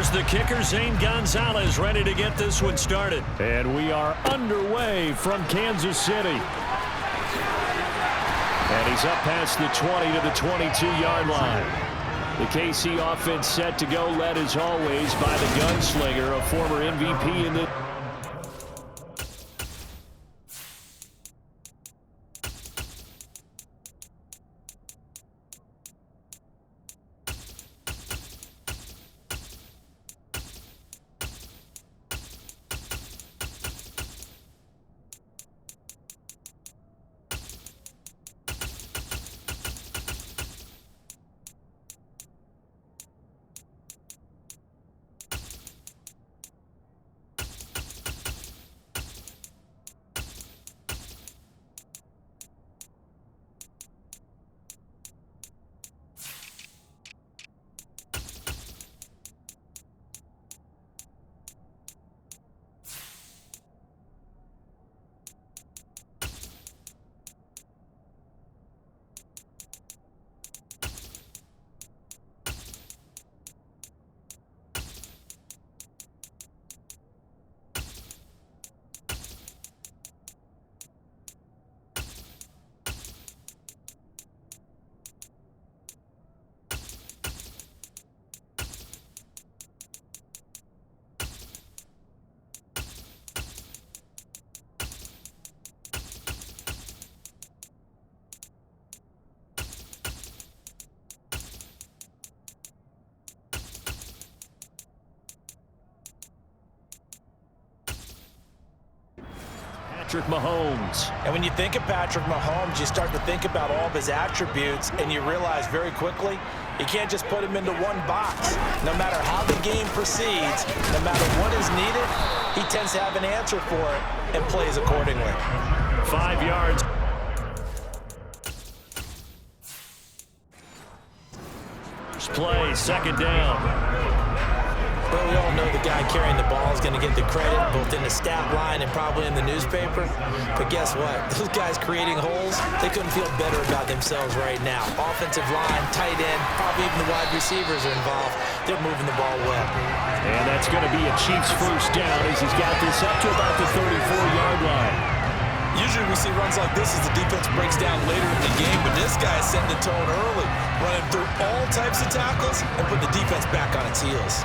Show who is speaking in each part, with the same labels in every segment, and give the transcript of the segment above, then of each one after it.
Speaker 1: Here's the kicker, Zane Gonzalez, ready to get this one started.
Speaker 2: And we are underway from Kansas City. And he's up past the 20 to the 22-yard line. The KC offense set to go, led as always by the gunslinger, a former MVP in the... Patrick Mahomes.
Speaker 3: And when you think of Patrick Mahomes, you start to think about all of his attributes, and you realize very quickly you can't just put him into one box. No matter how the game proceeds, no matter what is needed, he tends to have an answer for it and plays accordingly.
Speaker 2: 5 yards. First play, second down.
Speaker 3: Well, we all know the guy carrying the ball is going to get the credit, both in the stat line and probably in the newspaper. But guess what? Those guys creating holes, they couldn't feel better about themselves right now. Offensive line, tight end, probably even the wide receivers are involved. They're moving the ball well.
Speaker 2: And that's going to be a Chiefs first down as he's got this up to about the 34-yard line.
Speaker 3: Usually we see runs like this as the defense breaks down later in the game, but this guy is setting the tone early, running through all types of tackles and putting the defense back on its heels.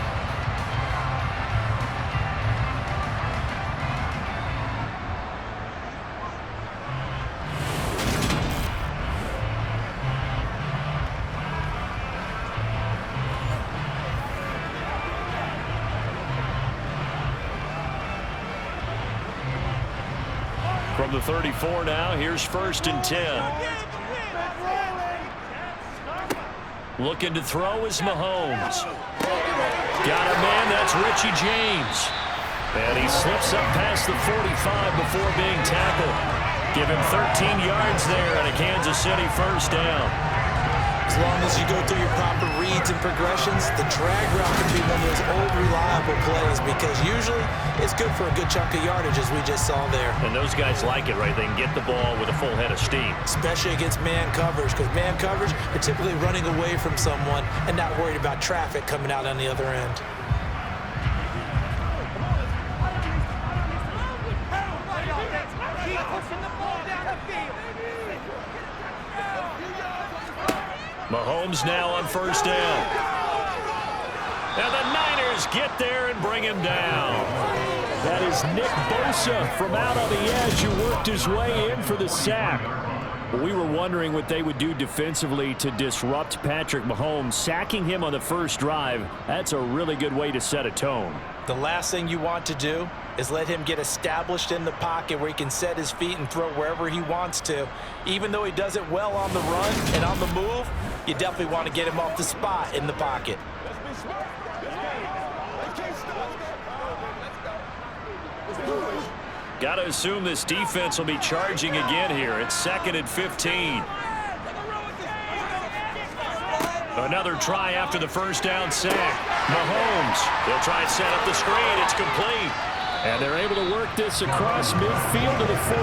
Speaker 2: From the 34 now, here's 1st and 10. Looking to throw is Mahomes. Got a man, that's Richie James. And he slips up past the 45 before being tackled. Give him 13 yards there and a Kansas City first down.
Speaker 3: As long as you go through your proper reads and progressions, the drag route can be one of those old reliable plays because usually it's good for a good chunk of yardage as we just saw there.
Speaker 2: And those guys like it, right? They can get the ball with a full head of steam.
Speaker 3: Especially against man coverage, because man coverage, you're typically running away from someone and not worried about traffic coming out on the other end.
Speaker 2: Mahomes now on first down. And the Niners get there and bring him down. That is Nick Bosa from out on the edge who worked his way in for the sack. We were wondering what they would do defensively to disrupt Patrick Mahomes. Sacking him on the first drive, that's a really good way to set a tone.
Speaker 3: The last thing you want to do is let him get established in the pocket where he can set his feet and throw wherever he wants to. Even though he does it well on the run and on the move, you definitely want to get him off the spot in the pocket.
Speaker 2: Got to assume this defense will be charging again here. It's 2nd and 15. Another try after the first down sack. Mahomes, they'll try and set up the screen. It's complete. And they're able to work this across midfield to the 48.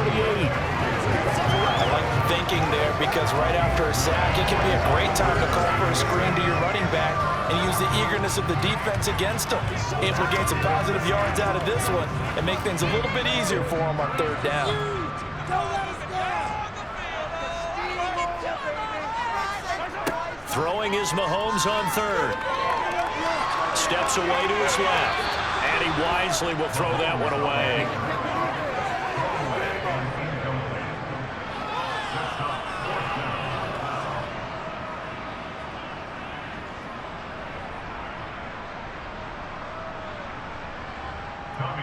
Speaker 3: I like the thinking there because right after a sack, it can be a great time to call for a screen to your running back and use the eagerness of the defense against them. Able to gain some positive yards out of this one and make things a little bit easier for them on third down.
Speaker 2: Throwing is Mahomes on third. Steps away to his left. And he wisely will throw that one away.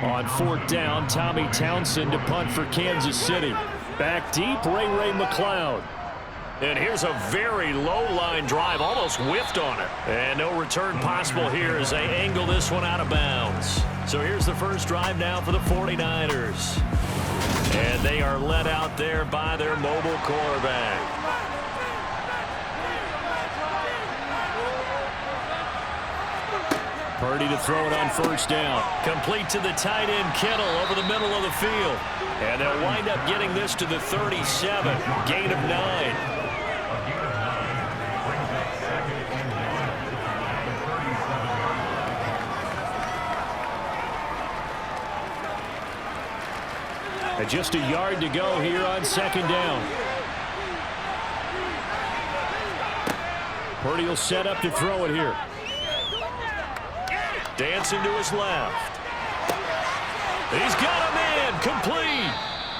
Speaker 2: On fourth down, Tommy Townsend to punt for Kansas City. Back deep, Ray McLeod. And here's a very low-line drive, almost whiffed on it. And no return possible here as they angle this one out of bounds. So here's the first drive now for the 49ers. And they are led out there by their mobile quarterback. Purdy to throw it on first down. Complete to the tight end, Kittle, over the middle of the field. And they'll wind up getting this to the 37. Gain of 9. And just a yard to go here on second down. Purdy will set up to throw it here. Dancing to his left. He's got a man complete.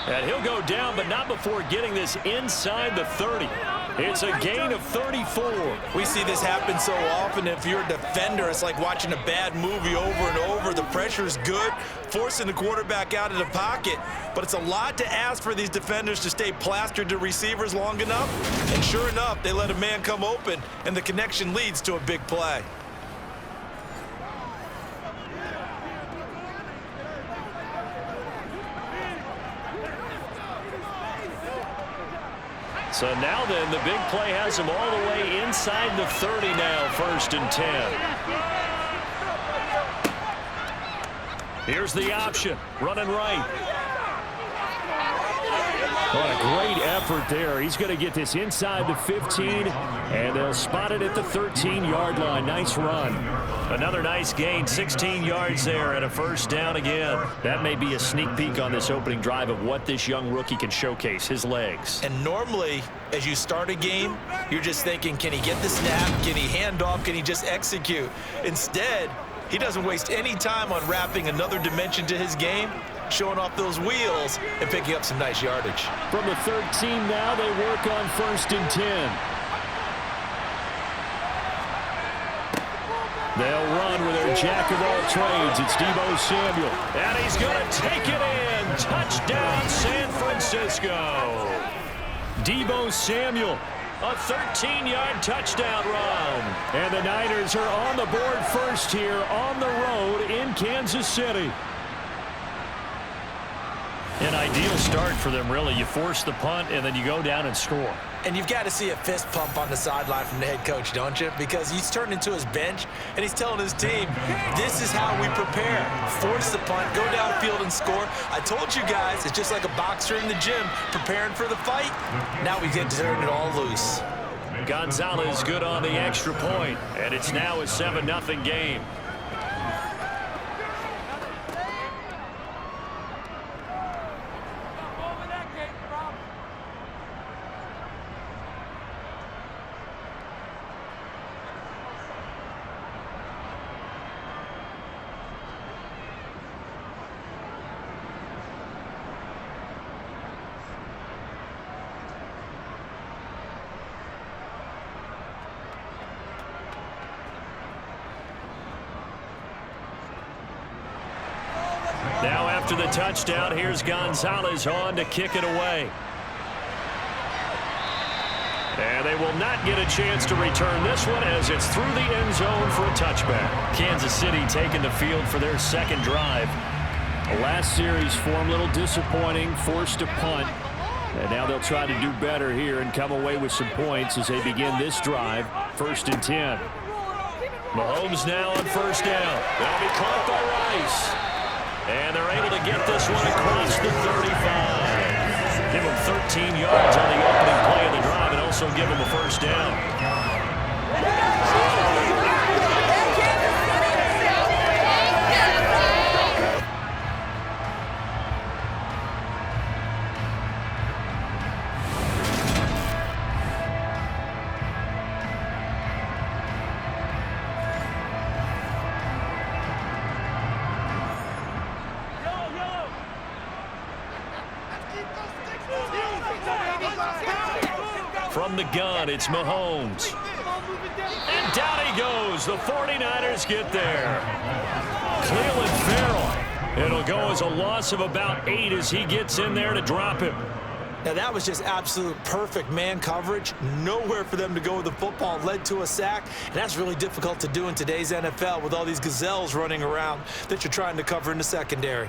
Speaker 2: And he'll go down, but not before getting this inside the 30. It's a gain of 34.
Speaker 3: We see this happen so often. If you're a defender, it's like watching a bad movie over and over. The pressure's good, forcing the quarterback out of the pocket. But it's a lot to ask for these defenders to stay plastered to receivers long enough. And sure enough, they let a man come open, and the connection leads to a big play.
Speaker 2: So now then, the big play has him all the way inside the 30 now, 1st and 10. Here's the option, running right. What a great effort there. He's going to get this inside the 15, and they'll spot it at the 13-yard line. Nice run. Another nice gain, 16 yards there, and a first down again. That may be a sneak peek on this opening drive of what this young rookie can showcase, his legs.
Speaker 3: And normally, as you start a game, you're just thinking, can he get the snap? Can he hand off? Can he just execute? Instead, he doesn't waste any time on wrapping another dimension to his game, showing off those wheels and picking up some nice yardage.
Speaker 2: From the 13 now, they work on 1st and 10. They'll run with their jack of all trades. It's Deebo Samuel. And he's going to take it in. Touchdown, San Francisco. Deebo Samuel, a 13-yard touchdown run. And the Niners are on the board first here on the road in Kansas City. An ideal start for them, really. You force the punt, and then you go down and score.
Speaker 3: And you've got to see a fist pump on the sideline from the head coach, don't you? Because he's turned into his bench, and he's telling his team, this is how we prepare. Force the punt, go downfield and score. I told you guys, it's just like a boxer in the gym preparing for the fight. Now we get to turn it all loose.
Speaker 2: Gonzalez good on the extra point, and it's now a 7-0 game. Now after the touchdown, here's Gonzalez on to kick it away. And they will not get a chance to return this one as it's through the end zone for a touchback. Kansas City taking the field for their second drive. The last series form a little disappointing, forced to punt. And now they'll try to do better here and come away with some points as they begin this drive, 1st and 10. Mahomes now on first down. They'll be caught by Rice. And they're able to get this one across the 35. Give them 13 yards on the opening play of the drive.
Speaker 1: will give him a first down. From the gun, it's Mahomes. And down he goes. The 49ers get there. Cleveland Farrell. It'll go as a loss of about 8 as he gets in there to drop him.
Speaker 3: Now, that was just absolute perfect man coverage. Nowhere for them to go with the football. Led to a sack. And that's really difficult to do in today's NFL with all these gazelles running around that you're trying to cover in the secondary.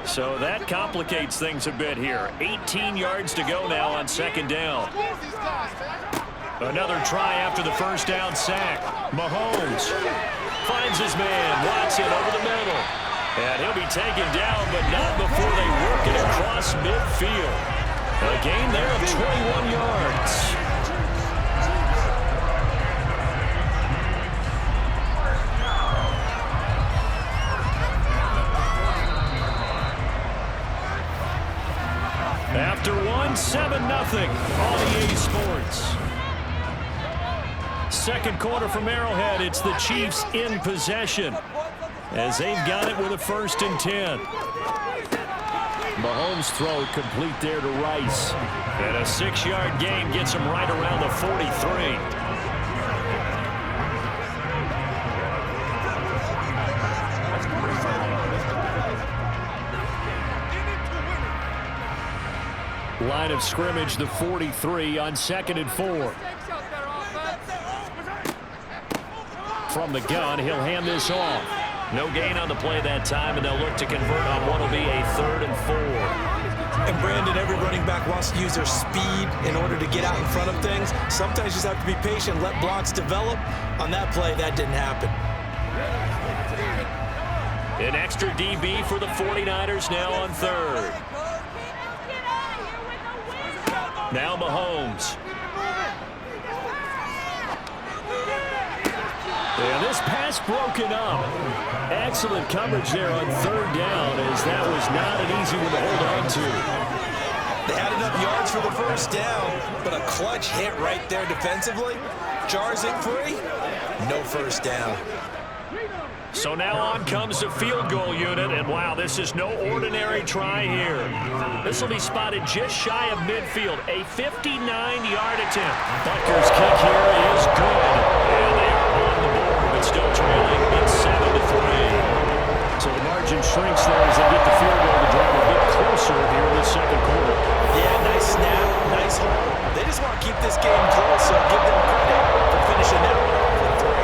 Speaker 1: So that complicates things a bit here. 18 yards to go now on second down. Another try after the first down sack. Mahomes finds his man. Watson over the middle. And he'll be taken down, but not before they work it across midfield. A gain there of 21 yards. After one, 7-0 on EA Sports. Second quarter from Arrowhead, it's the Chiefs in possession as they've got it with a 1st and 10. Mahomes' throw complete there to Rice. And a 6-yard gain gets him right around the 43. Line of scrimmage, the 43 on 2nd and 4. From the gun, he'll hand this off. No gain on the play that time, and they'll look to convert on what will be a 3rd and 4.
Speaker 3: And Brandon, every running back wants to use their speed in order to get out in front of things. Sometimes you just have to be patient, let blocks develop. On that play, that didn't happen.
Speaker 1: An extra DB for the 49ers now on 3rd. Now Mahomes. And this pass broken up. Excellent coverage there on 3rd down, as that was not an easy one to hold on to.
Speaker 3: They had enough yards for the first down, but a clutch hit right there defensively. Jars it free. No first down.
Speaker 1: So now on comes the field goal unit, and wow, this is no ordinary try here. This will be spotted just shy of midfield, a 59-yard attempt. Butker's kick here is good, and they are on the board, but still trailing. It's 7-3. So the margin shrinks there as they get the field goal to drive a bit closer here in the second quarter.
Speaker 3: Yeah, nice snap, nice hold. They just want to keep this game close, so give them credit for finishing that one off with 3.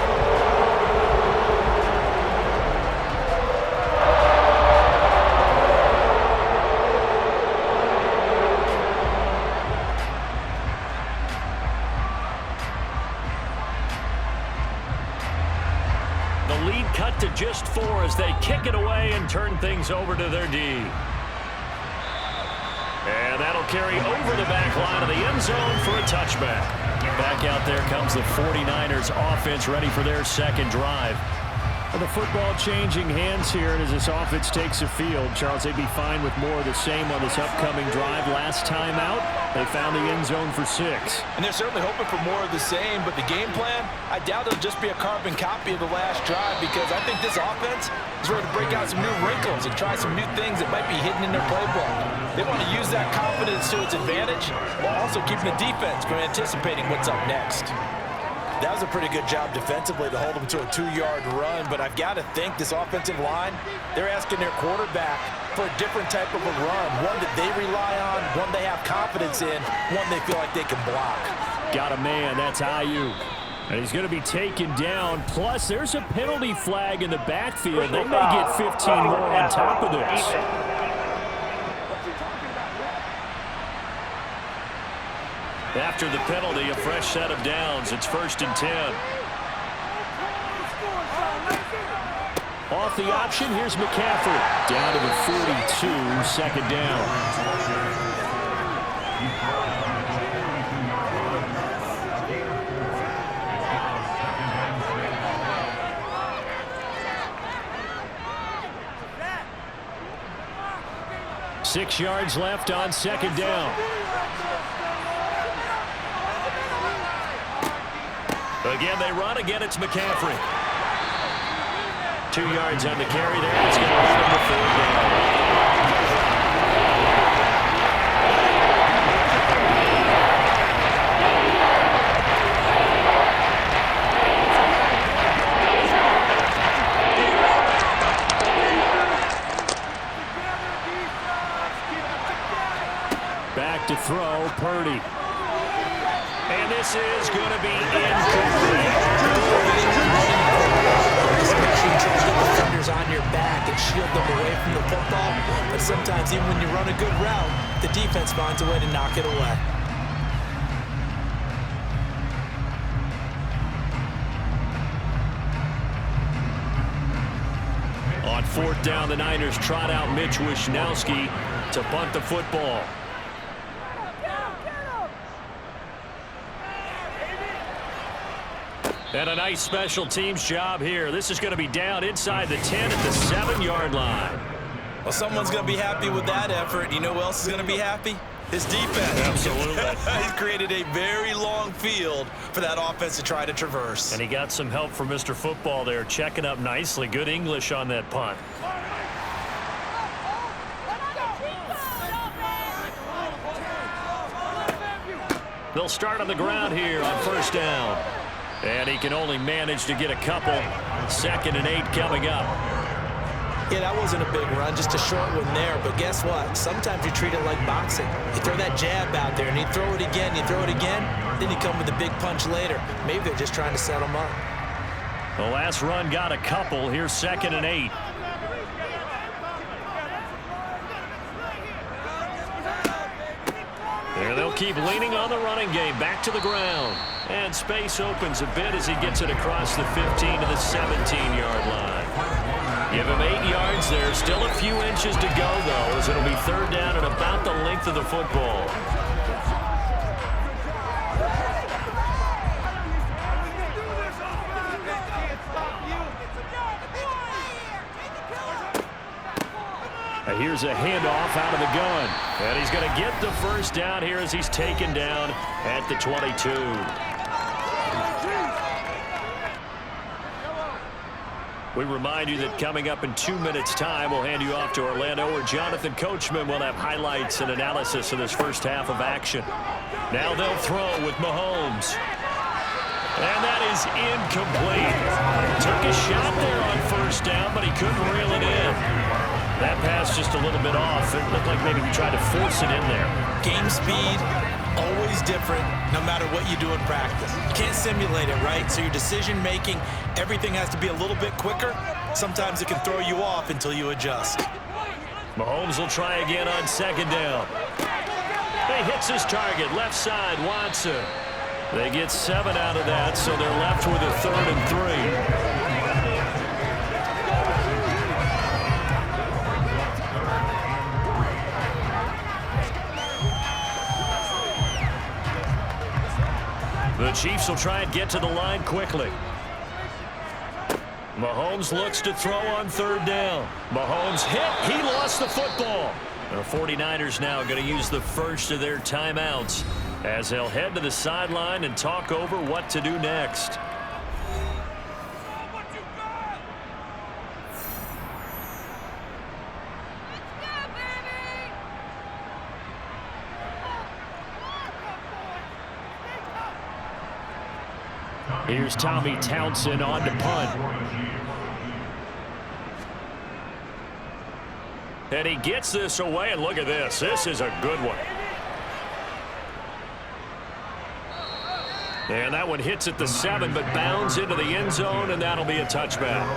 Speaker 1: Cut to just 4 as they kick it away and turn things over to their D. And that'll carry over the back line of the end zone for a touchback. Back out there comes the 49ers offense, ready for their second drive. Well, the football changing hands here, and as this offense takes the field, Charles, they'd be fine with more of the same on this upcoming drive. Last time out, they found the end zone for 6.
Speaker 3: And they're certainly hoping for more of the same, but the game plan, I doubt it'll just be a carbon copy of the last drive, because I think this offense is ready to break out some new wrinkles and try some new things that might be hidden in their playbook. They want to use that confidence to its advantage while also keeping the defense from anticipating what's up next. That was a pretty good job defensively to hold them to a 2-yard run, but I've got to think this offensive line, they're asking their quarterback for a different type of a run, one that they rely on, one they have confidence in, one they feel like they can block.
Speaker 1: Got a man, that's Ayuk. And he's going to be taken down, plus there's a penalty flag in the backfield. They may get 15 more on top of this. After the penalty, a fresh set of downs. It's 1st and 10. Off the option, here's McCaffrey. Down to the 42, 2nd down. Six yards left on 2nd down. Again, they run. Again, it's McCaffrey. 2 yards on the carry there. It's going to lead him to 3rd down. Back to throw, Purdy. And this is going to be incomplete.
Speaker 3: Especially trying to get defenders on your back and shield them away from the football. But sometimes even when you run a good route, the defense finds a way to knock it away.
Speaker 1: On 4th down, the Niners trot out Mitch Wishnowski to punt the football. And a nice special teams job here. This is going to be down inside the 10 at the 7-yard line.
Speaker 3: Well, someone's going to be happy with that effort. You know who else is going to be happy? His defense.
Speaker 1: Absolutely.
Speaker 3: He's created a very long field for that offense to try to traverse.
Speaker 1: And he got some help from Mr. Football there, checking up nicely. Good English on that punt. They'll start on the ground here on 1st down. And he can only manage to get a couple. 2nd and 8 coming up.
Speaker 3: Yeah, that wasn't a big run, just a short one there. But guess what? Sometimes you treat it like boxing. You throw that jab out there, and you throw it again, you throw it again, then you come with a big punch later. Maybe they're just trying to set them up.
Speaker 1: The last run got a couple. Here's 2nd and 8. And they'll keep leaning on the running game. Back to the ground. And space opens a bit as he gets it across the 15 to the 17-yard line. Give him 8 yards there. Still a few inches to go, though, as it'll be 3rd down and about the length of the football. Here's a handoff out of the gun. And he's going to get the 1st down here as he's taken down at the 22. We remind you that coming up in 2 minutes' time, we'll hand you off to Orlando, where Jonathan Coachman will have highlights and analysis of this first half of action. Now they'll throw with Mahomes. And that is incomplete. Took a shot there on 1st down, but he couldn't reel it in. That pass just a little bit off. It looked like maybe he tried to force it in there.
Speaker 3: Game speed, always different, no matter what you do in practice. You can't simulate it, right? So your decision-making, everything has to be a little bit quicker. Sometimes it can throw you off until you adjust.
Speaker 1: Mahomes will try again on 2nd down. He hits his target, left side, Watson. They get 7 out of that, so they're left with a 3rd and 3. The Chiefs will try and get to the line quickly. Mahomes looks to throw on 3rd down. Mahomes hit. He lost the football. The 49ers now going to use the first of their timeouts as they'll head to the sideline and talk over what to do next. Here's Tommy Townsend on to punt. And he gets this away, and look at this. This is a good one. And that one hits at the 7, but bounds into the end zone, and that'll be a touchback.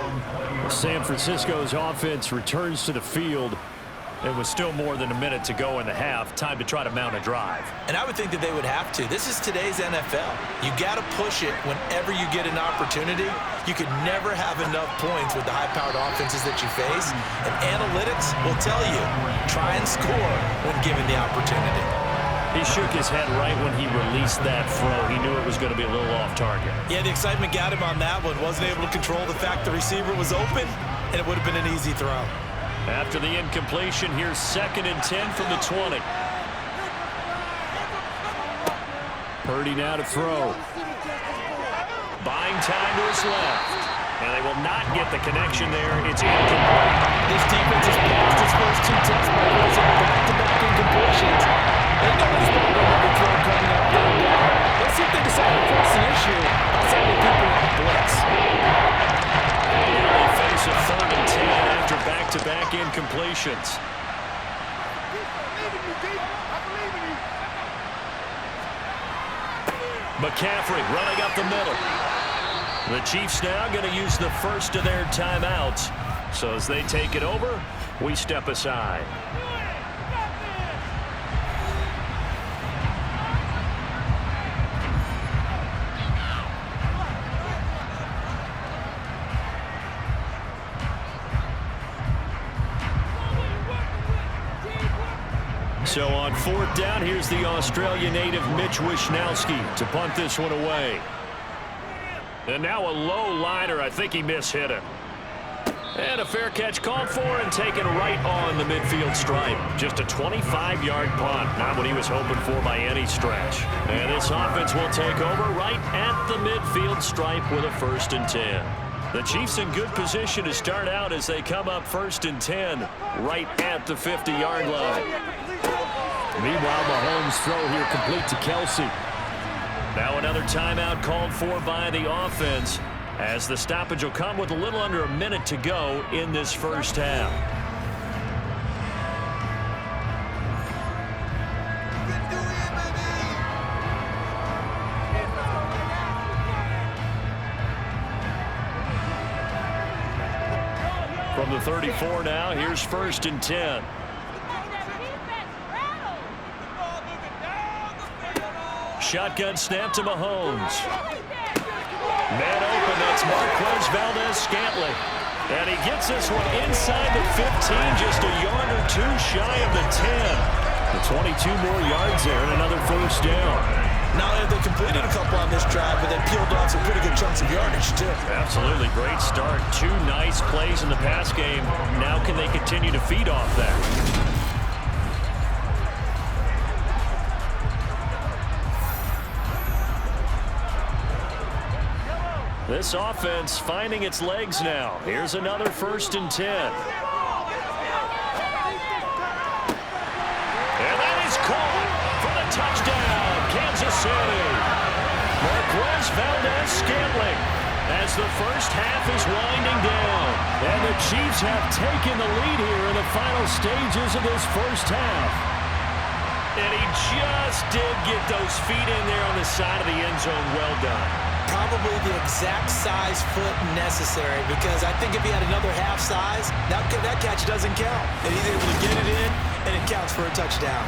Speaker 1: San Francisco's offense returns to the field. It was still more than a minute to go in the half. Time to try to mount a drive.
Speaker 3: And I would think that they would have to. This is today's NFL. You got to push it whenever you get an opportunity. You could never have enough points with the high-powered offenses that you face. And analytics will tell you, try and score when given the opportunity.
Speaker 1: He shook his head right when he released that throw. He knew it was going to be a little off target.
Speaker 3: Yeah, the excitement got him on that one. Wasn't able to control the fact the receiver was open, and it would have been an easy throw.
Speaker 1: After the incompletion, here's 2nd and 10 from the 20. Purdy now to throw. Buying time to his left. And they will not get the connection there. It's incomplete.
Speaker 3: This defense has passed its first 2 tests by forcing back-to-back incompletions. They know it's not another throw coming up there. Let's see if they decide to force an issue by sending people on blitz.
Speaker 1: Now they face a 3rd and 10 after back-to-back incompletions. McCaffrey running up the middle. The Chiefs now going to use the first of their timeouts. So as they take it over, we step aside. So on 4th down, here's the Australia native Mitch Wishnowsky to punt this one away. And now a low liner. I think he mishit it. And a fair catch called for and taken right on the midfield stripe. Just a 25-yard punt. Not what he was hoping for by any stretch. And this offense will take over right at the midfield stripe with a 1st and 10. The Chiefs in good position to start out as they come up 1st and 10 right at the 50-yard line. Meanwhile, Mahomes' throw here complete to Kelsey. Now another timeout called for by the offense as the stoppage will come with a little under a minute to go in this first half. From the 34 now, here's 1st and 10. Shotgun snap to Mahomes. Man open, that's Marquez Valdez-Scantling. And he gets this one inside the 15, just a yard or 2 shy of the 10. The 22 more yards there and another 1st down.
Speaker 3: Not only have they completed a couple on this drive, but they peeled off some pretty good chunks of yardage, too.
Speaker 1: Absolutely, great start. 2 nice plays in the pass game. Now can they continue to feed off that? This offense finding its legs now. Here's another 1st and 10. And that is caught for the touchdown, Kansas City. Marquez Valdez-Scantling as the first half is winding down. And the Chiefs have taken the lead here in the final stages of this first half. And he just did get those feet in there on the side of the end zone. Well done.
Speaker 3: Probably the exact size foot necessary, because I think if he had another half size, that catch doesn't count. And he's able to get it in, and it counts for a touchdown.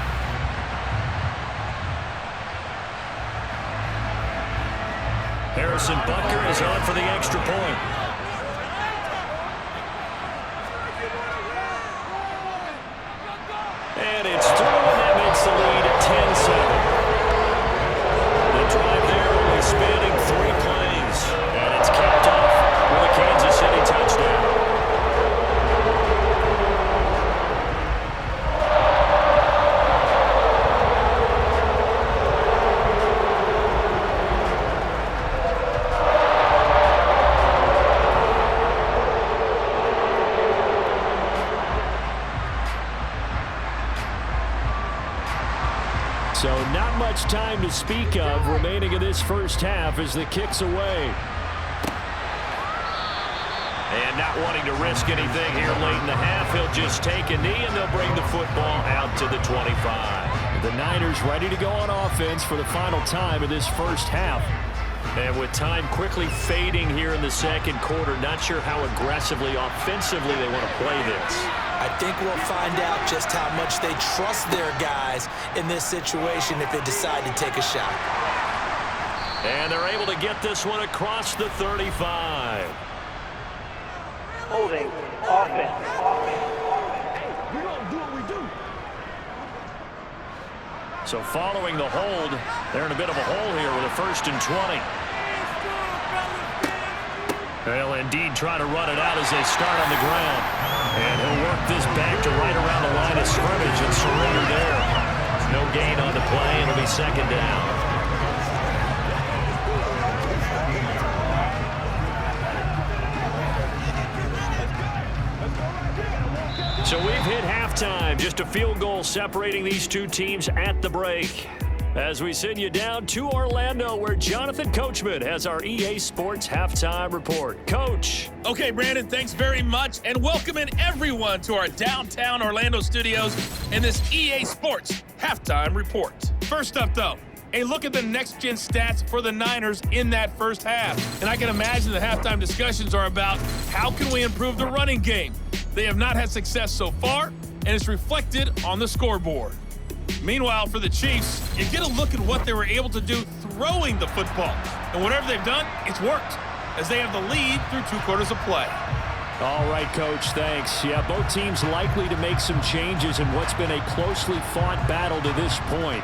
Speaker 1: Harrison Butker is on for the extra point. And it's through, and that makes the lead at 10-7. The drive there only spanning 3 plays, and it's capped off with a Kansas City touchdown. So not much time to speak of remaining in this first half as the kick's away. And not wanting to risk anything here late in the half, he'll just take a knee and they'll bring the football out to the 25. The Niners ready to go on offense for the final time of this first half. And with time quickly fading here in the second quarter, not sure how aggressively, offensively they want to play this.
Speaker 3: I think we'll find out just how much they trust their guys in this situation if they decide to take a shot.
Speaker 1: And they're able to get this one across the 35.
Speaker 4: Holding offense.
Speaker 2: We're going to do what we do.
Speaker 1: So following the hold, they're in a bit of a hole here with a 1st and 20. They'll indeed try to run it out as they start on the ground. And he'll work this back to right around the line of scrimmage and surrender there. No gain on the play, and it'll be 2nd down. So we've hit halftime. Just a field goal separating these two teams at the break. As we send you down to Orlando, where Jonathan Coachman has our EA Sports Halftime Report. Coach.
Speaker 5: Okay, Brandon, thanks very much. And welcoming everyone to our downtown Orlando studios in this EA Sports Halftime Report. First up, though, a look at the next-gen stats for the Niners in that first half. And I can imagine the halftime discussions are about how can we improve the running game. They have not had success so far, and it's reflected on the scoreboard. Meanwhile, for the Chiefs, you get a look at what they were able to do throwing the football. And whatever they've done, it's worked, as they have the lead through 2 quarters of play.
Speaker 1: All right, Coach, thanks. Yeah, both teams likely to make some changes in what's been a closely fought battle to this point.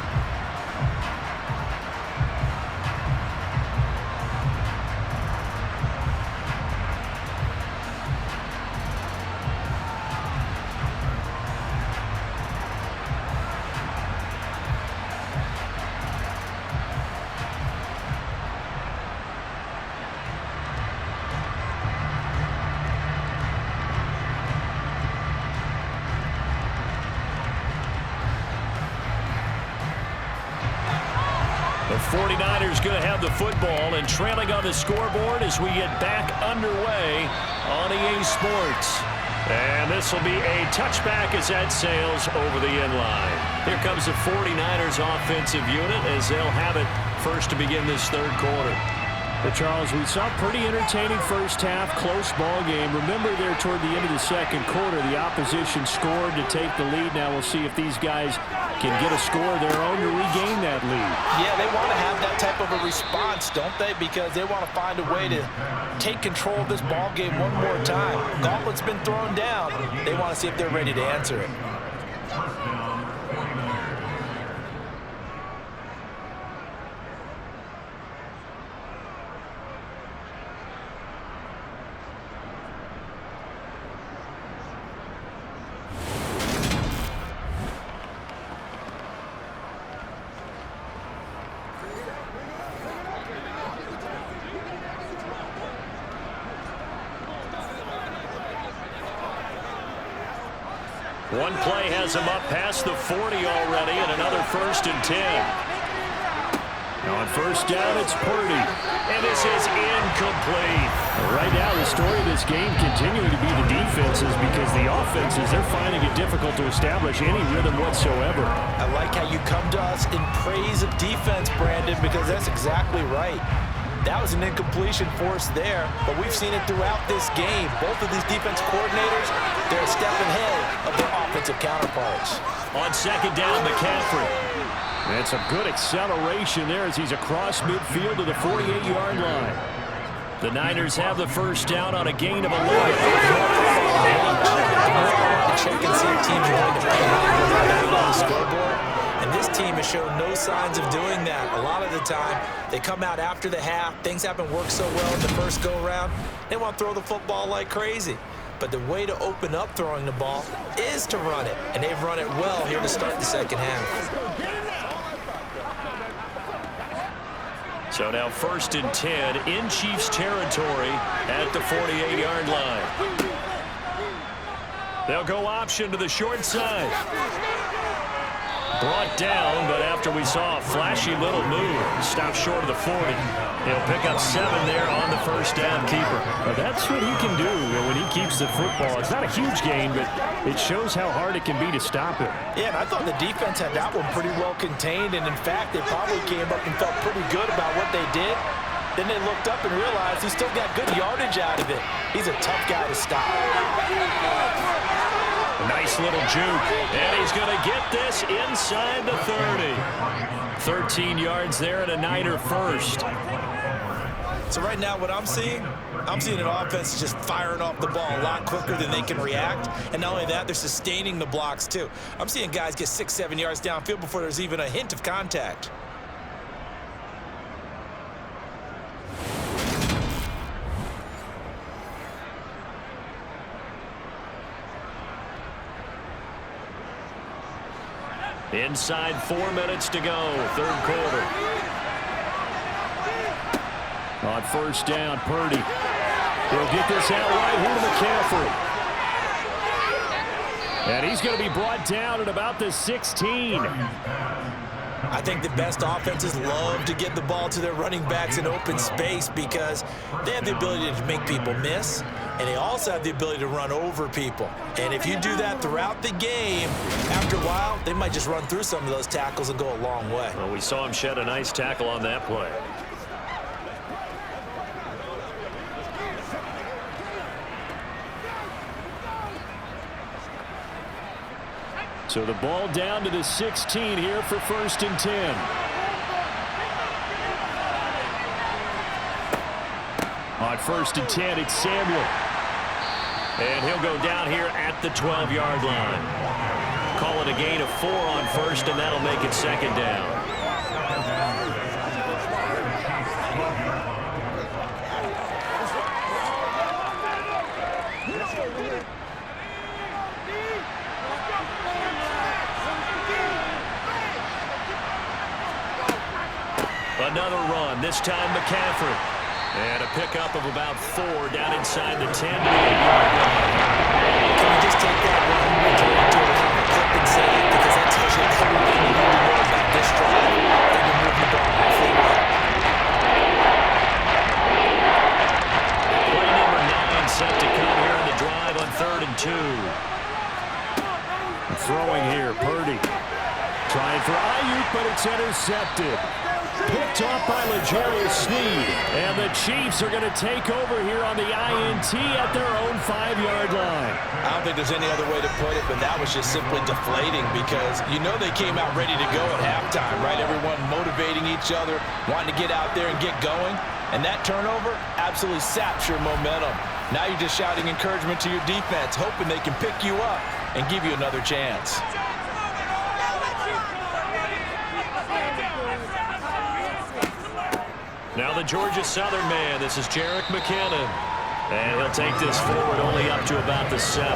Speaker 1: The 49ers going to have the football and trailing on the scoreboard as we get back underway on EA Sports. And this will be a touchback as that sails over the end line. Here comes the 49ers offensive unit as they'll have it first to begin this 3rd quarter. But Charles, we saw a pretty entertaining first half, close ball game. Remember there toward the end of the 2nd quarter, the opposition scored to take the lead. Now we'll see if these guys can get a score of their own to regain that lead.
Speaker 3: Yeah, they want to have that type of a response, don't they? Because they want to find a way to take control of this ball game one more time. Gauntlet's been thrown down. They want to see if they're ready to answer it.
Speaker 1: One play has him up past the 40 already, and another 1st and 10. Now on 1st down, it's Purdy. And this is incomplete.
Speaker 2: Right now, the story of this game continuing to be the defenses, because the offenses, they're finding it difficult to establish any rhythm whatsoever.
Speaker 3: I like how you come to us in praise of defense, Brandon, because that's exactly right. That was an incompletion force there, but we've seen it throughout this game. Both of these defense coordinators, they're a step ahead of their offensive counterparts.
Speaker 1: On 2nd down, McCaffrey.
Speaker 2: That's a good acceleration there as he's across midfield to the 48-yard line.
Speaker 1: The Niners have the 1st down on a gain of 11.
Speaker 3: Check and see if teams are going to play on the scoreboard. And this team has shown no signs of doing that. A lot of the time, they come out after the half. Things haven't worked so well in the first go-around. They want to throw the football like crazy. But the way to open up throwing the ball is to run it. And they've run it well here to start the 2nd half.
Speaker 1: So now 1st and 10 in Chiefs territory at the 48-yard line. They'll go option to the short side. Brought down, but after we saw a flashy little move, stopped short of the 40. He'll pick up 7 there on the 1st down keeper.
Speaker 2: Well, that's what he can do when he keeps the football. It's not a huge gain, but it shows how hard it can be to stop him.
Speaker 3: Yeah, and I thought the defense had that one pretty well contained, and in fact, they probably came up and felt pretty good about what they did. Then they looked up and realized he still got good yardage out of it. He's a tough guy to stop.
Speaker 1: Nice little juke. And he's going to get this inside the 30. 13 yards there and a Niner first.
Speaker 3: So right now what I'm seeing an offense just firing off the ball a lot quicker than they can react. And not only that, they're sustaining the blocks too. I'm seeing guys get 6-7 yards downfield before there's even a hint of contact.
Speaker 1: Inside 4 minutes to go, third quarter. On first down, Purdy. He'll get this out right here to McCaffrey. And he's going to be brought down at about the 16.
Speaker 3: I think the best offenses love to get the ball to their running backs in open space because they have the ability to make people miss, and they also have the ability to run over people. And if you do that throughout the game, after a while, they might just run through some of those tackles and go a long way.
Speaker 1: Well, we saw him shed a nice tackle on that play. So the ball down to the 16 here for 1st and 10. On 1st and 10, it's Samuel. And he'll go down here at the 12-yard line. Call it a gain of 4 on first, and that'll make it 2nd down. Another run, this time McCaffrey. And a pickup of about 4 down inside the 10 to the 8-yard line.
Speaker 3: Can we just take that one and turn it into a clip and say it? Because that tells you everything you need to know about this drive. They've been moving the ball awfully well.
Speaker 1: Play number 9 set to come here in the drive on 3rd and 2. Throwing here, Purdy. Trying for Ayuk, but it's intercepted. Picked off by L'Jarius Sneed. And the Chiefs are going to take over here on the INT at their own 5-yard line.
Speaker 3: I don't think there's any other way to put it, but that was just simply deflating because you know they came out ready to go at halftime, right? Everyone motivating each other, wanting to get out there and get going. And that turnover absolutely saps your momentum. Now you're just shouting encouragement to your defense, hoping they can pick you up and give you another chance.
Speaker 1: Now the Georgia Southern man, this is Jerick McKinnon. And he'll take this forward only up to about the 7.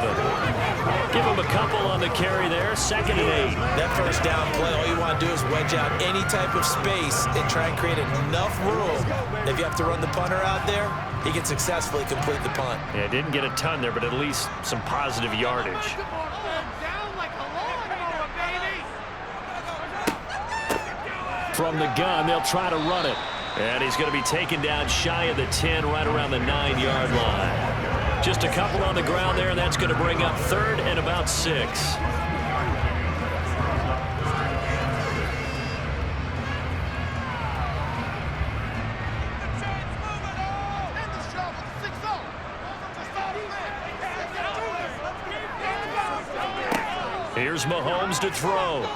Speaker 1: Give him a couple on the carry there, 2nd and 8.
Speaker 3: That first down play, all you want to do is wedge out any type of space and try and create enough room. If you have to run the punter out there, he can successfully complete the punt.
Speaker 1: Yeah, didn't get a ton there, but at least some positive yardage. From the gun, they'll try to run it. And he's going to be taken down shy of the 10, right around the 9-yard line. Just a couple on the ground there, and that's going to bring up 3rd and about 6. Here's Mahomes to throw.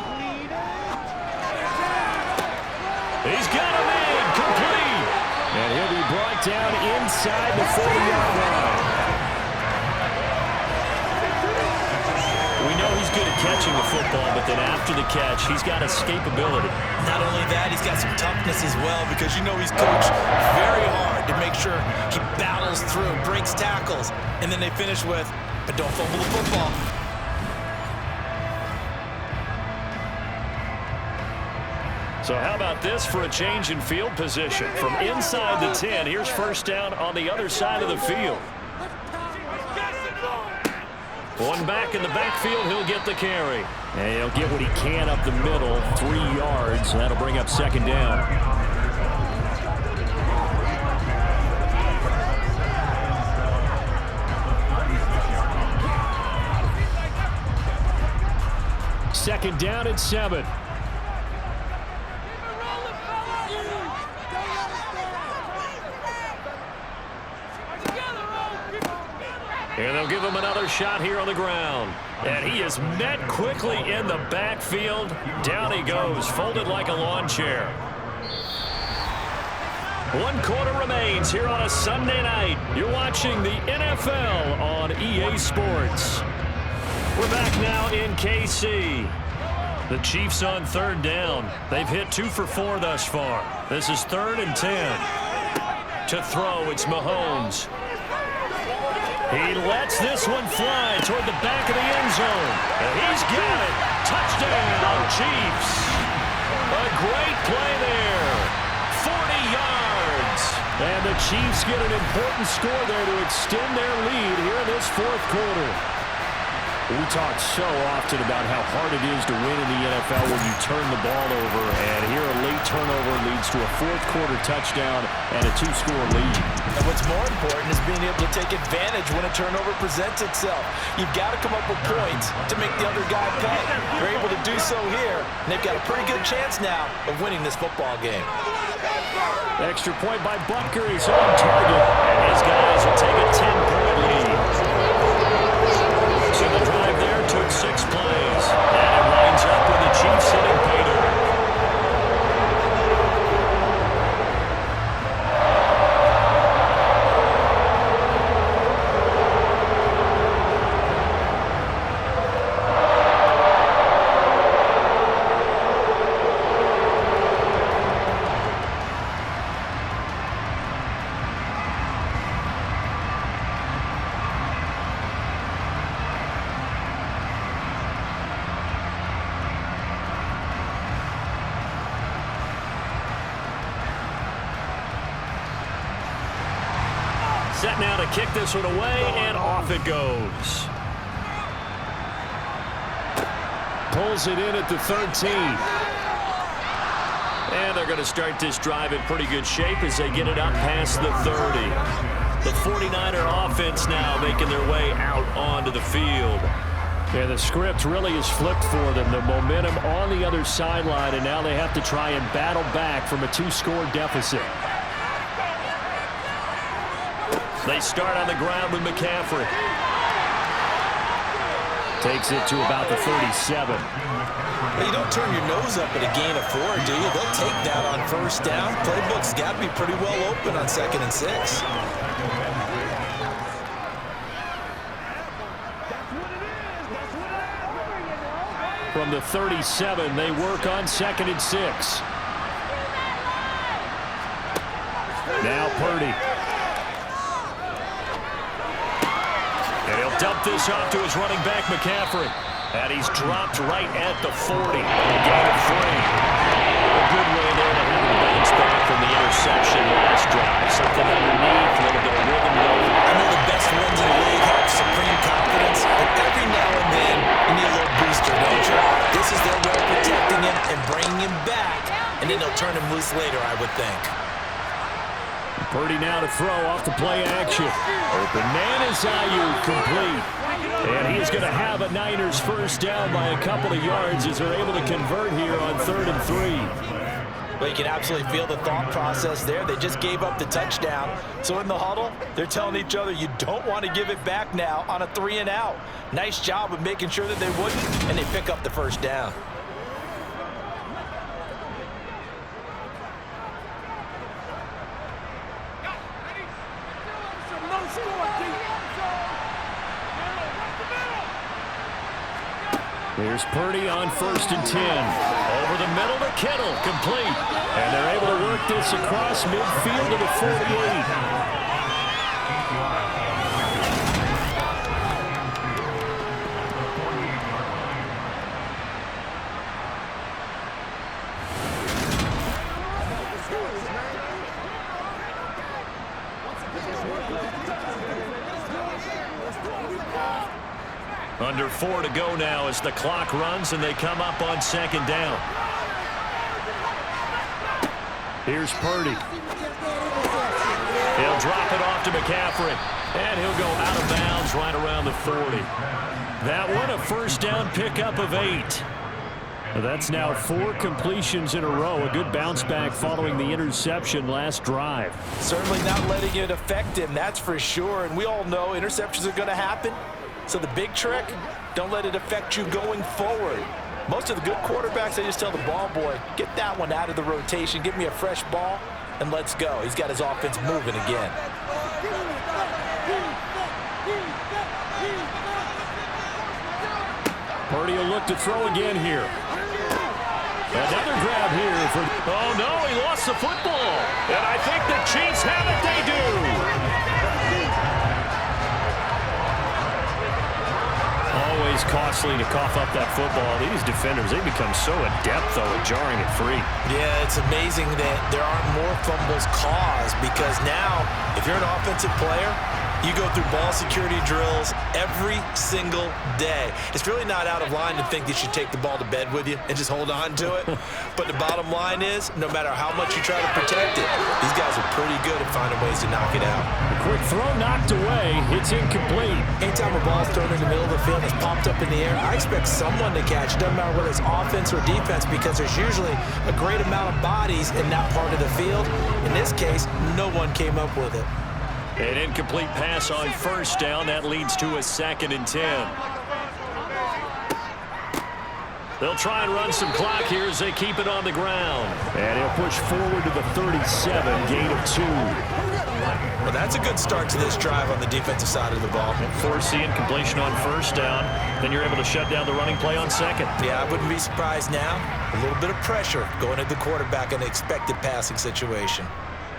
Speaker 1: He's got him in, complete. And he'll be brought down inside the 40-yard line. We know he's good at catching the football, but then after the catch, he's got escapability.
Speaker 3: Not only that, he's got some toughness as well because you know he's coached very hard to make sure he battles through, breaks tackles, and then they finish with, but don't fumble the football.
Speaker 1: So how about this for a change in field position? From inside the 10, here's 1st down on the other side of the field. One back in the backfield, he'll get the carry. And he'll get what he can up the middle, 3 yards. That'll bring up 2nd down. Second down and 7. And they'll give him another shot here on the ground. And he is met quickly in the backfield. Down he goes, folded like a lawn chair. 1 quarter remains here on a Sunday night. You're watching the NFL on EA Sports. We're back now in KC. The Chiefs on 3rd down. They've hit 2 for 4 thus far. This is 3rd and 10. To throw, it's Mahomes. He lets this one fly toward the back of the end zone. And he's got it. Touchdown, Chiefs. A great play there. 40 yards. And the Chiefs get an important score there to extend their lead here in this 4th quarter.
Speaker 2: We talk so often about how hard it is to win in the NFL when you turn the ball over, and here a late turnover leads to a 4th quarter touchdown and a 2-score lead.
Speaker 3: And what's more important is being able to take advantage when a turnover presents itself. You've got to come up with points to make the other guy pay. They're able to do so here, and they've got a pretty good chance now of winning this football game.
Speaker 2: Extra point by Butker is on target,
Speaker 1: and his guys will take a 10-point lead. So the drive there took 6 plays, and it winds up with the Chiefs hitting pay dirt. Set now to kick this one away, and off it goes.
Speaker 2: pulls it in at the 13.
Speaker 1: And they're going to start this drive in pretty good shape as they get it up past the 30. The 49er offense now making their way out onto the field.
Speaker 2: Yeah, the script really is flipped for them. The momentum on the other sideline, and now they have to try and battle back from a 2-score deficit.
Speaker 1: They start on the ground with McCaffrey.
Speaker 2: Takes it to about the 37.
Speaker 3: You don't turn your nose up at a gain of 4, do you? They'll take that on first down. Playbook's got to be pretty well open on 2nd and 6.
Speaker 2: From the 37, they work on 2nd and 6. Now Purdy.
Speaker 1: And he'll dump this off to his running back, McCaffrey. And he's dropped right at the 40. Gain of 3. A good way there to have him bounce back from the interception last drive. Something underneath, a little bit of rhythm going.
Speaker 3: I know the best ones in the league have supreme confidence, but every now and then you need a little booster, don't you? This is their way of protecting him and bringing him back, and then they'll turn him loose later, I would think.
Speaker 2: Purdy now to throw off the play action. Open man is Ayuk, complete. And he's going to have a Niners first down by a couple of yards as they're able to convert here on 3rd and 3.
Speaker 3: Well, you can absolutely feel the thought process there. They just gave up the touchdown. So in the huddle, they're telling each other, you don't want to give it back now on a 3-and-out. Nice job of making sure that they wouldn't, and they pick up the first down.
Speaker 2: Here's Purdy on 1st and 10. Over the middle to Kittle, complete. And they're able to work this across midfield to the 48.
Speaker 1: Under 4 to go now as the clock runs and they come up on 2nd down.
Speaker 2: Here's Purdy.
Speaker 1: He'll drop it off to McCaffrey. And he'll go out of bounds right around the 40.
Speaker 2: That one a first down pickup of 8. That's now 4 completions in a row. A good bounce back following the interception last drive.
Speaker 3: Certainly not letting it affect him, that's for sure. And we all know interceptions are going to happen. So the big trick, Don't let it affect you going forward. Most of the good quarterbacks, they just tell the ball boy, get that one out of the rotation, give me a fresh ball, and let's go. He's got his offense moving again.
Speaker 2: Purdy will look to throw again here. Another grab here for...
Speaker 1: Oh, no, he lost the football. And I think the Chiefs have it. They do.
Speaker 2: Always costly to cough up that football. These defenders, they become so adept, though, at jarring it free.
Speaker 3: Yeah, it's amazing that there aren't more fumbles caused because now, if you're an offensive player, you go through ball security drills every single day. It's really not out of line to think that you take the ball to bed with you and just hold on to it. But the bottom line is, no matter how much you try to protect it, these guys are pretty good at finding ways to knock it out.
Speaker 2: A quick throw knocked away. It's incomplete.
Speaker 3: Anytime a ball's thrown in the middle of the field and it's popped up in the air, I expect someone to catch it. Doesn't matter whether it's offense or defense because there's usually a great amount of bodies in that part of the field. In this case, no one came up with it.
Speaker 1: An incomplete pass on first down. That leads to a 2nd and 10. They'll try and run some clock here as they keep it on the ground.
Speaker 2: And he'll push forward to the 37, gain of 2.
Speaker 3: Well, that's a good start to this drive on the defensive side of the ball.
Speaker 1: Force the incompletion on first down. Then you're able to shut down the running play on second.
Speaker 3: Yeah, I wouldn't be surprised now. A little bit of pressure going at the quarterback in an expected passing situation.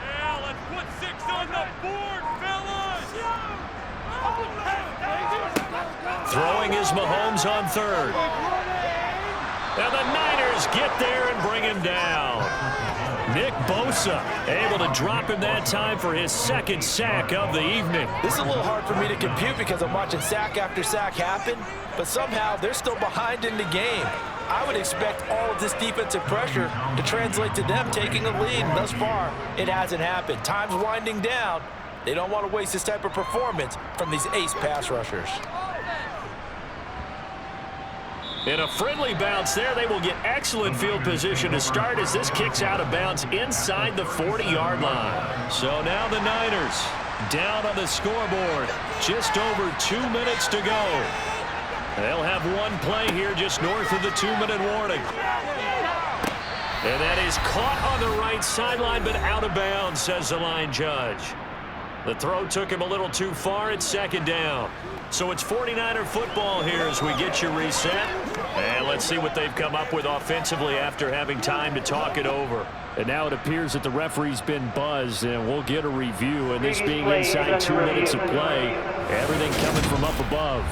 Speaker 4: Yeah, let's put 6 on the board, fellas!
Speaker 1: Throwing is Mahomes on third. And the Niners get there and bring him down. Nick Bosa able to drop him that time for his 2nd sack of the evening.
Speaker 3: This is a little hard for me to compute because I'm watching sack after sack happen, but somehow they're still behind in the game. I would expect all of this defensive pressure to translate to them taking a lead. And thus far, it hasn't happened. Time's winding down. They don't want to waste this type of performance from these ace pass rushers.
Speaker 1: In a friendly bounce there, they will get excellent field position to start as this kicks out of bounds inside the 40-yard line. So now the Niners down on the scoreboard. Just over 2 minutes to go. They'll have one play here just north of the 2-minute warning. And that is caught on the right sideline, but out of bounds, says the line judge. The throw took him a little too far. It's 2nd down. So it's 49er football here as we get you reset. And let's see what they've come up with offensively after having time to talk it over.
Speaker 2: And now it appears that the referee's been buzzed, and we'll get a review. And this being inside 2 minutes of play, everything coming from up above.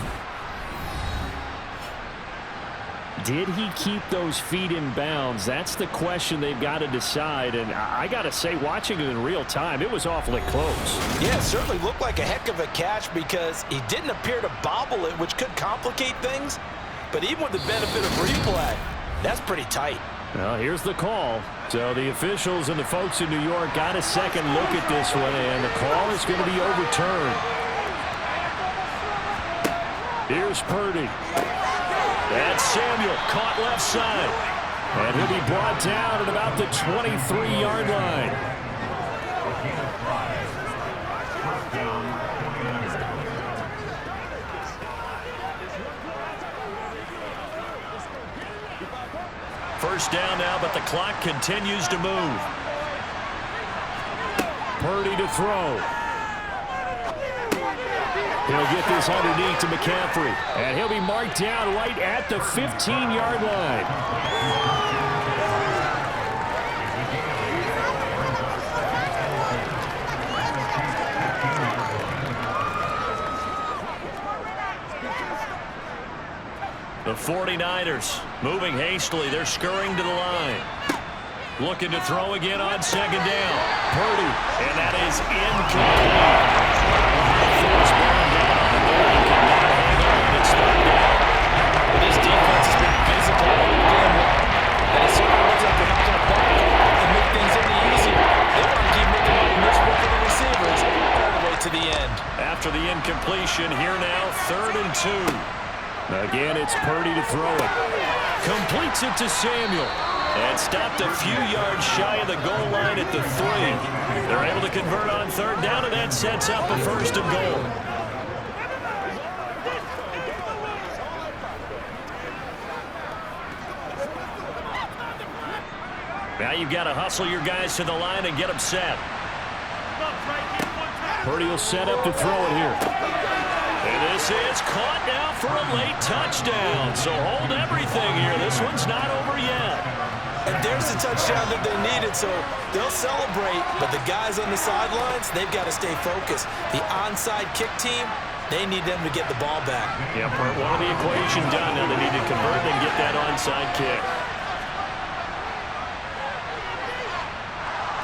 Speaker 2: Did he keep those feet in bounds? That's the question they've got to decide. And I got to say, watching it in real time, it was awfully close.
Speaker 3: Yeah, it certainly looked like a heck of a catch because he didn't appear to bobble it, which could complicate things. But even with the benefit of replay, that's pretty tight.
Speaker 2: Well, here's the call. So the officials and the folks in New York got a second look at this one, and the call is going to be overturned. Here's Purdy.
Speaker 1: That's Samuel, caught left side.
Speaker 2: And he'll be brought down at about the 23-yard line.
Speaker 1: First down now, but the clock continues to move.
Speaker 2: Purdy to throw. He'll get this underneath to McCaffrey. And he'll be marked down right at the 15-yard line.
Speaker 1: The 49ers moving hastily. They're scurrying to the line. Looking to throw again on 2nd down. Purdy. And that is incomplete.
Speaker 3: This defense has been physical all game long, and it certainly looks like they're not going to back off and make things any easier. They want to keep making life miserable for the receivers all the way to the end.
Speaker 1: After the incompletion, here now, 3rd and 2.
Speaker 2: Again, it's Purdy to throw it.
Speaker 1: Completes it to Samuel. And stopped a few yards shy of the goal line at the 3. They're able to convert on 3rd down, and that sets up a 1st and goal. Now you've got to hustle your guys to the line and get them set. Purdy will set up to throw it here. And this is caught now for a late touchdown. So hold everything here. This one's not over yet.
Speaker 3: And there's the touchdown that they needed, so they'll celebrate. But the guys on the sidelines, they've got to stay focused. The onside kick team, they need them to get the ball back.
Speaker 1: Yeah, part one of the equation done. Now they need to convert and get that onside kick.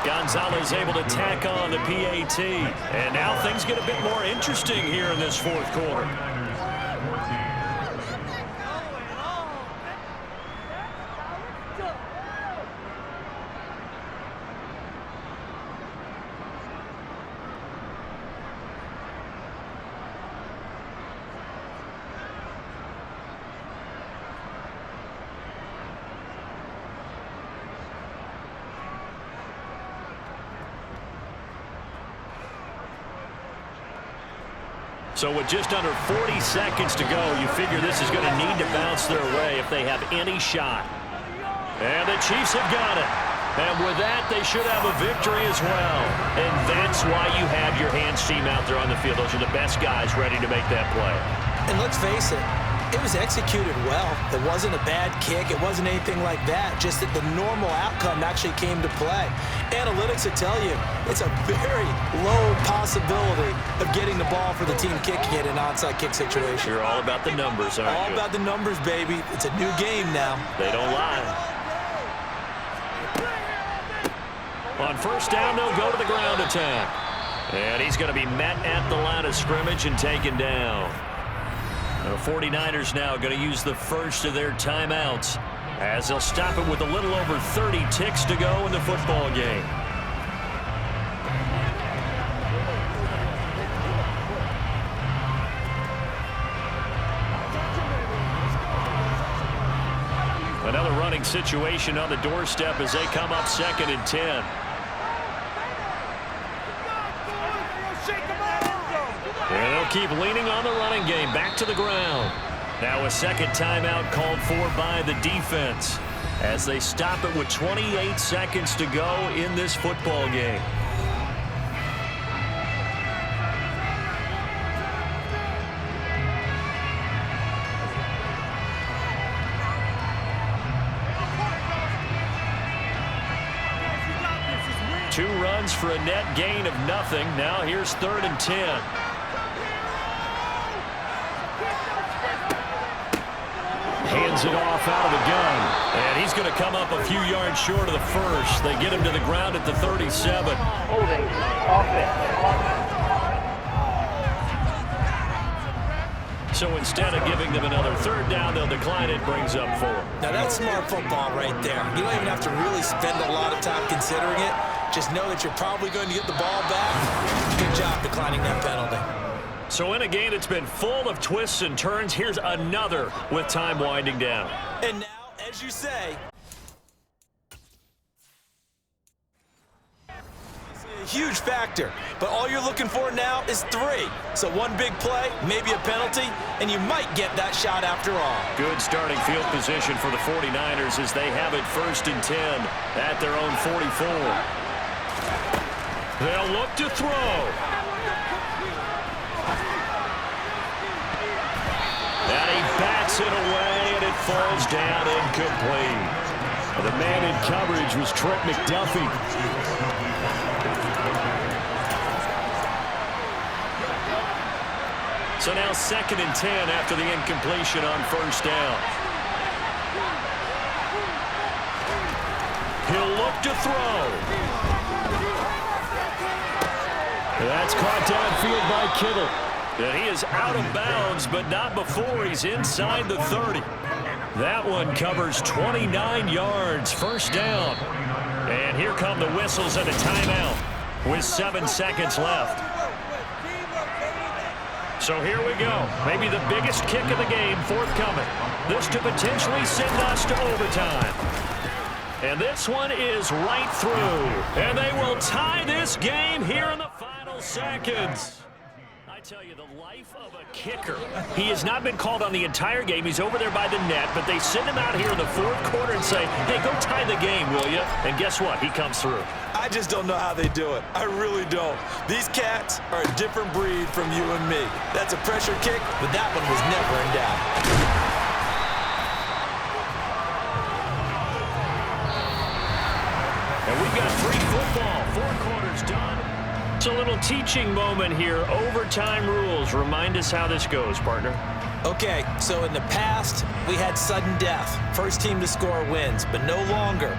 Speaker 1: Gonzalez able to tack on the PAT. And now things get a bit more interesting here in this fourth quarter. So with just under 40 seconds to go, you figure this is going to need to bounce their way if they have any shot. And the Chiefs have got it. And with that, they should have a victory as well. And that's why you have your hands team out there on the field. Those are the best guys ready to make that play.
Speaker 3: And let's face it, it was executed well. It wasn't a bad kick. It wasn't anything like that. Just that the normal outcome actually came to play. Analytics will tell you it's a very low possibility of getting the ball for the team kicking it in an onside kick situation.
Speaker 1: You're all about the numbers, aren't you?
Speaker 3: All about the numbers, baby. It's a new game now.
Speaker 1: They don't lie. On first down, they'll go to the ground attack. And he's going to be met at the line of scrimmage and taken down. The 49ers now going to use the first of their timeouts as they'll stop it with a little over 30 ticks to go in the football game. Another running situation on the doorstep as they come up 2nd and 10. And they'll keep leaning on the running game. Back to the ground. Now a second timeout called for by the defense as they stop it with 28 seconds to go in this football game. Two runs for a net gain of nothing. Now here's 3rd and 10. Hands it off out of the gun. And he's going to come up a few yards short of the first. They get him to the ground at the 37.
Speaker 6: Holding offense.
Speaker 1: So instead of giving them another 3rd down, they'll decline it. Brings up 4.
Speaker 3: Now that's smart football right there. You don't even have to really spend a lot of time considering it. Just know that you're probably going to get the ball back. Good job declining that penalty.
Speaker 1: So in a game that's been full of twists and turns, here's another with time winding down.
Speaker 3: And now, as you say, it's a huge factor. But all you're looking for now is 3. So one big play, maybe a penalty, and you might get that shot after all.
Speaker 1: Good starting field position for the 49ers as they have it 1st and 10 at their own 44. They'll look to throw. And he bats it away, and it falls down incomplete. The man in coverage was Trent McDuffie. So now 2nd and 10 after the incompletion on 1st down. He'll look to throw. That's caught downfield by Kittle. And he is out of bounds, but not before he's inside the 30. That one covers 29 yards, 1st down. And here come the whistles and a timeout with 7 seconds left. So here we go. Maybe the biggest kick of the game forthcoming. This to potentially send us to overtime. And this one is right through. And they will tie this game here in the final seconds. I I tell you, the life of a kicker. He has not been called on the entire game. He's over there by the net, but they send him out here in the fourth quarter and say, hey, go tie the game, will you? And guess what? He comes through.
Speaker 3: I just don't know how they do it. I really don't. These cats are a different breed from you and me. That's a pressure kick, but that one was never in doubt.
Speaker 1: And we've got free football. 4 quarters done. It's a little teaching moment here. Overtime rules. Remind us how this goes, partner.
Speaker 3: Okay, so in the past, we had sudden death. First team to score wins, but no longer.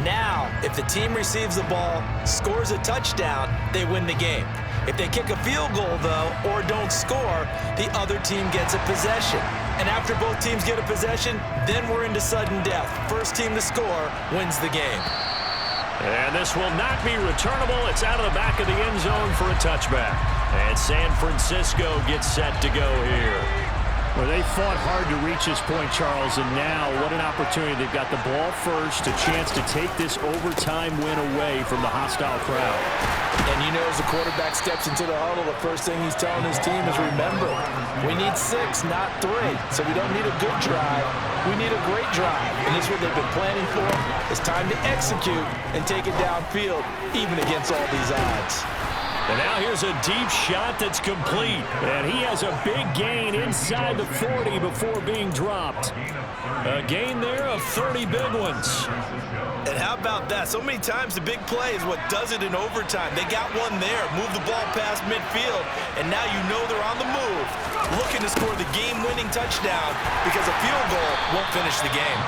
Speaker 3: Now, if the team receives the ball, scores a touchdown, they win the game. If they kick a field goal, though, or don't score, the other team gets a possession. And after both teams get a possession, then we're into sudden death. First team to score wins the game.
Speaker 1: And this will not be returnable. It's out of the back of the end zone for a touchback. And San Francisco gets set to go here.
Speaker 2: Well, they fought hard to reach this point, Charles, and now what an opportunity. They've got the ball first, a chance to take this overtime win away from the hostile crowd.
Speaker 3: And you know, as the quarterback steps into the huddle, the first thing he's telling his team is, remember, we need 6, not 3. So we don't need a good drive. We need a great drive. And this is what they've been planning for. It's time to execute and take it downfield, even against all these odds.
Speaker 1: And now here's a deep shot that's complete. And he has a big gain inside the 40 before being dropped. A gain there of 30 big ones.
Speaker 3: And how about that? So many times the big play is what does it in overtime. They got one there, move the ball past midfield, and now you know they're on the move, looking to score the game-winning touchdown because a field goal won't finish the game.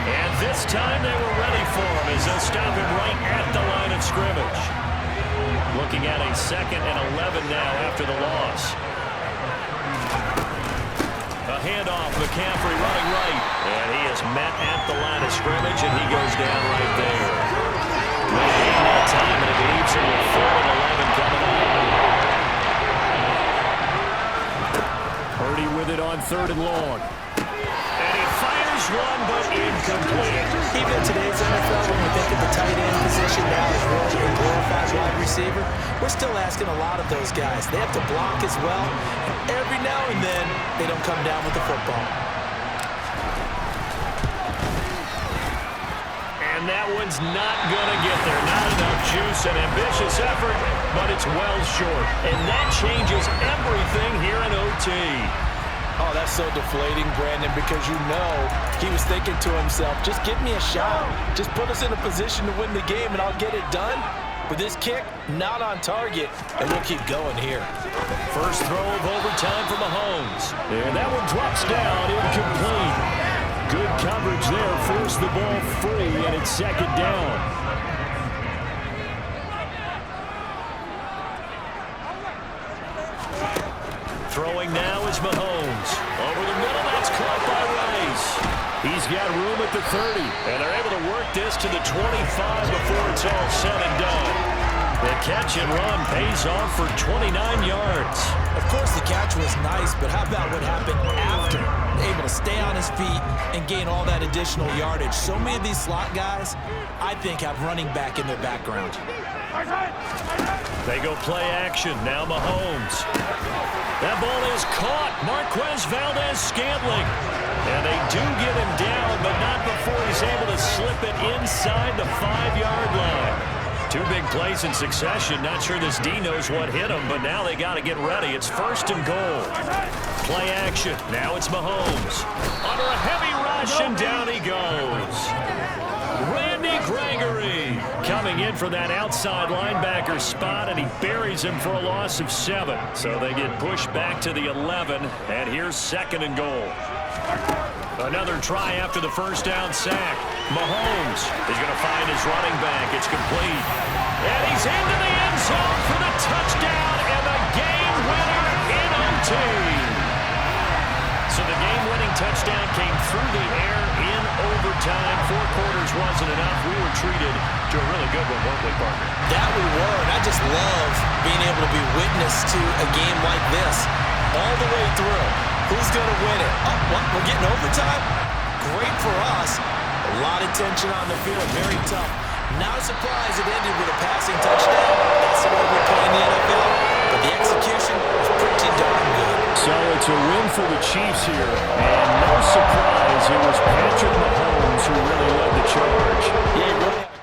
Speaker 1: And this time they were ready for him as they'll stop him right at the line of scrimmage. Looking at a 2nd and 11 now after the loss. A handoff, McCaffrey running right. And he is met at the line of scrimmage, and he goes down right there. No gain that time, and it leaves him with 4th and 11 coming up.
Speaker 2: Purdy with it on 3rd and long.
Speaker 1: And he fires one, but incomplete.
Speaker 3: Even in today's NFL, when we think of the tight end position now as really a glorified wide receiver, we're still asking a lot of those guys. They have to block as well, and every now and then, they don't come down with the football.
Speaker 1: And that one's not going to get there. Not enough juice, an ambitious effort, but it's well short. And that changes everything here in OT.
Speaker 3: Oh, that's so deflating, Brandon, because you know he was thinking to himself, just give me a shot. Just put us in a position to win the game, and I'll get it done. With this kick, not on target, and we'll keep going here.
Speaker 1: First throw of overtime for Mahomes. And that one drops down, incomplete. Good coverage there, forced the ball free, and it's 2nd down. Throwing now is Mahomes. Over the middle, that's caught by Rice. He's got room at the 30, and they're able to work this to the 25 before it's all said and done. The catch and run pays off for 29 yards.
Speaker 3: Of course, the catch was nice, but how about what happened after? Able to stay on his feet and gain all that additional yardage. So many of these slot guys, I think, have running back in their background.
Speaker 1: They go play action. Now Mahomes. That ball is caught. Marquez Valdez-Scantling. And they do get him down, but not before he's able to slip it inside the 5-yard line. 2 big plays in succession. Not sure this D knows what hit him, but now they got to get ready. It's 1st and goal. Play action. Now it's Mahomes. Under a heavy rush, and down he goes. Randy Gregory coming in for that outside linebacker spot, and he buries him for a loss of 7. So they get pushed back to the 11, and here's 2nd and goal. Another try after the first down sack. Mahomes is going to find his running back. It's complete. And he's into the end zone for the touchdown and the game winner in OT. So the game-winning touchdown came through the air in overtime. 4 quarters wasn't enough. We were treated to a really good one, weren't we, partner?
Speaker 3: That we were, and I just love being able to be witness to a game like this all the way through. Who's going to win it? Oh, what? We're getting overtime? Great for us. A lot of tension on the field, very tough. Not a surprise it ended with a passing touchdown. That's the way we play in the NFL. But the execution was pretty
Speaker 2: So it's a win for the Chiefs here. And no surprise, it was Patrick Mahomes who really led the charge.
Speaker 3: Yeah, really.